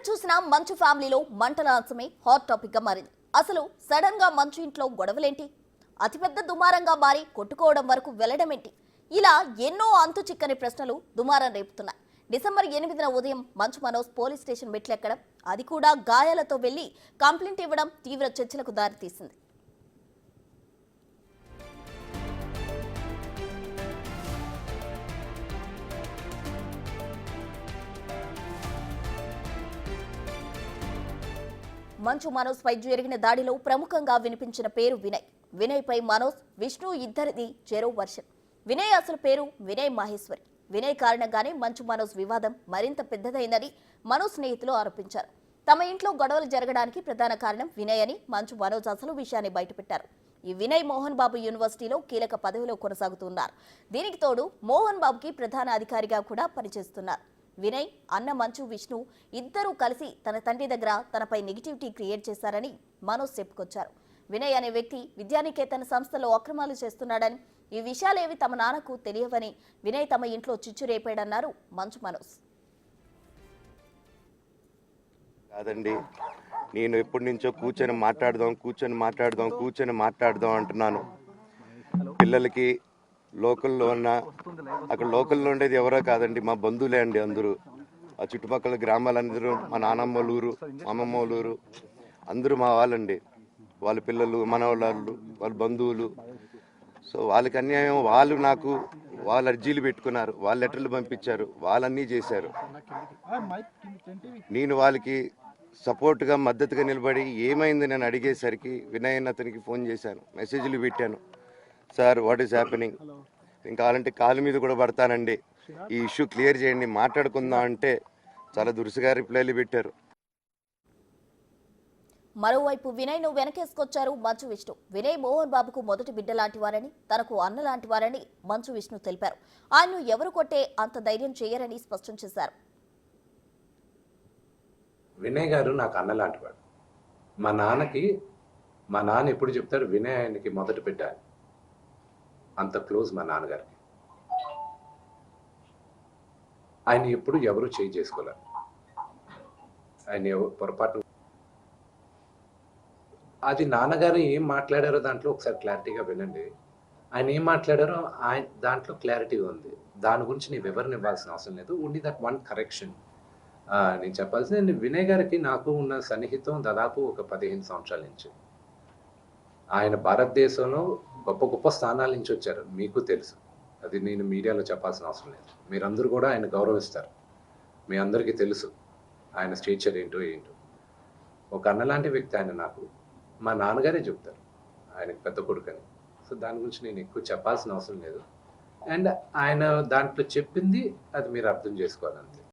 చూసినా మంచు ఫ్యామిలీలో మంటల అంశమే హాట్ టాపిక్ గా మారింది. అసలు సడన్ గా మంచు ఇంట్లో గొడవలేంటి, అతిపెద్ద దుమారంగా మారి కొట్టుకోవడం వరకు వెళ్లడమేంటి, ఇలా ఎన్నో అంతు చిక్కని ప్రశ్నలు దుమారం రేపుతున్నాయి. డిసెంబర్ 8న ఉదయం మంచు మనోజ్ పోలీస్ స్టేషన్ మెట్లెక్కడం, అది కూడా గాయాలతో వెళ్లి కంప్లైంట్ ఇవ్వడం తీవ్ర చర్చలకు దారితీసింది. మంచు మనోజ్ పై జరిగిన దాడిలో ప్రముఖంగా వినిపించిన పేరు వినయ్. వినయ్ పై మనోజ్, విష్ణు ఇద్దరిది చెరో వర్షన్. వినయ్ అసలు పేరు వినయ్ మహేశ్వరి. వినయ్ కారణంగానే మంచు మనోజ్ వివాదం మరింత పెద్దదైందని మనోజ్ స్నేహితులు ఆరోపించారు. తమ ఇంట్లో గొడవలు జరగడానికి ప్రధాన కారణం వినయ్ అని మంచు మనోజ్ అసలు విషయాన్ని బయటపెట్టారు. ఈ వినయ్ మోహన్ బాబు యూనివర్సిటీలో కీలక పదవిలో కొనసాగుతున్నారు. దీనికి తోడు మోహన్ బాబుకి ప్రధాన అధికారిగా కూడా పనిచేస్తున్నారు. వినయ్, అన్న మంచు, విష్ణు ఇద్దరూ కలిసి తన తండ్రి దగ్గర తనపై నెగిటివిటీ క్రియేట్ చేశారని మనోజ్ చెప్పుకొచ్చారు. వినయ్ అనే వ్యక్తి విద్యానికేతన్ సంస్థలో అక్రమాలు చేస్తున్నాడని, ఈ విషయాలేవి తమ నాన్నకు తెలియవని వినయ్ తమ ఇంట్లో చిచ్చు రేపాడన్నారు మంచు మనోజ్. కాదండి, నేను ఎప్పటి నుంచో కూర్చొని మాట్లాడదాం అంటున్నాను. పిల్లలకి లోకల్లో ఉన్న, అక్కడ లోకల్లో ఉండేది ఎవరో కాదండి, మా బంధువులే అండి. అందరూ ఆ చుట్టుపక్కల గ్రామాలందరూ, మా నానమ్మ ఊరు, అమ్మమ్మ ఊరు అందరూ మా వాళ్ళండి. వాళ్ళ పిల్లలు, మనవాళ్ళు, వాళ్ళ బంధువులు. సో వాళ్ళకి అన్యాయం, వాళ్ళు అర్జీలు పెట్టుకున్నారు, వాళ్ళ లెటర్లు పంపించారు, వాళ్ళన్నీ చేశారు. నేను వాళ్ళకి సపోర్ట్గా, మద్దతుగా నిలబడి ఏమైంది నేను అడిగేసరికి వినయ్ అతనికి ఫోన్ చేశాను, మెసేజ్లు పెట్టాను. సార్, వాట్ ఈస్ హ్యాపెనింగ్, నేను కావాలంటే కాలు మీద కూడా పడతానండి, ఈ ఇష్యూ క్లియర్ చేయండి, మాట్లాడుకుందాం అంటే చాలా దురుసుగా రిప్లైలు పెట్టారు. మరోవైపు వినయ్ ను వెనకేసుకొచ్చారు మంచు విష్ణు. వినయ్ మోహన్ బాబుకు మొదటి బిడ్డ లాంటి వారని, తనకు అన్న లాంటి వారని మంచు విష్ణు తెలిపారు. ఆయన్ను ఎవరు కొట్టే అంత ధైర్యం చేయరని స్పష్టం చేశారు. వినయ్ గారు నాకు అన్న లాంటివాడు. మా నాన్న ఎప్పుడు చెప్తారు, వినయ్ ఆయనకి మొదటి బిడ్డ, అంత క్లోజ్ మా నాన్నగారికి. ఆయన ఎప్పుడు ఎవరు చేయి చేసుకోలేరు. ఆయన పొరపాటు అది నాన్నగారు ఏం మాట్లాడారో దాంట్లో ఒకసారి క్లారిటీగా వినండి. ఆయన ఏం మాట్లాడారో దాంట్లో క్లారిటీ ఉంది. దాని గురించి నేను వివరణ ఇవ్వాల్సిన అవసరం లేదు. ఓన్లీ దట్ వన్ కరెక్షన్ నేను చెప్పాల్సింది. వినయ్ గారికి నాకు ఉన్న సన్నిహితం దాదాపు ఒక 15 సంవత్సరాల నుంచి. ఆయన భారతదేశంలో గొప్ప గొప్ప స్థానాల నుంచి వచ్చారు, మీకు తెలుసు. అది నేను మీడియాలో చెప్పాల్సిన అవసరం లేదు. మీరందరూ కూడా ఆయన గౌరవిస్తారు. మీ అందరికీ తెలుసు ఆయన స్టేచర్ ఏంటో. ఒక అన్నలాంటి వ్యక్తి ఆయన. నాకు మా నాన్నగారే చెప్తారు ఆయనకు పెద్ద కొడుకని. సో దాని గురించి నేను ఎక్కువ చెప్పాల్సిన అవసరం లేదు. అండ్ ఆయన దాంట్లో చెప్పింది అది మీరు అర్థం చేసుకోవాలంతే.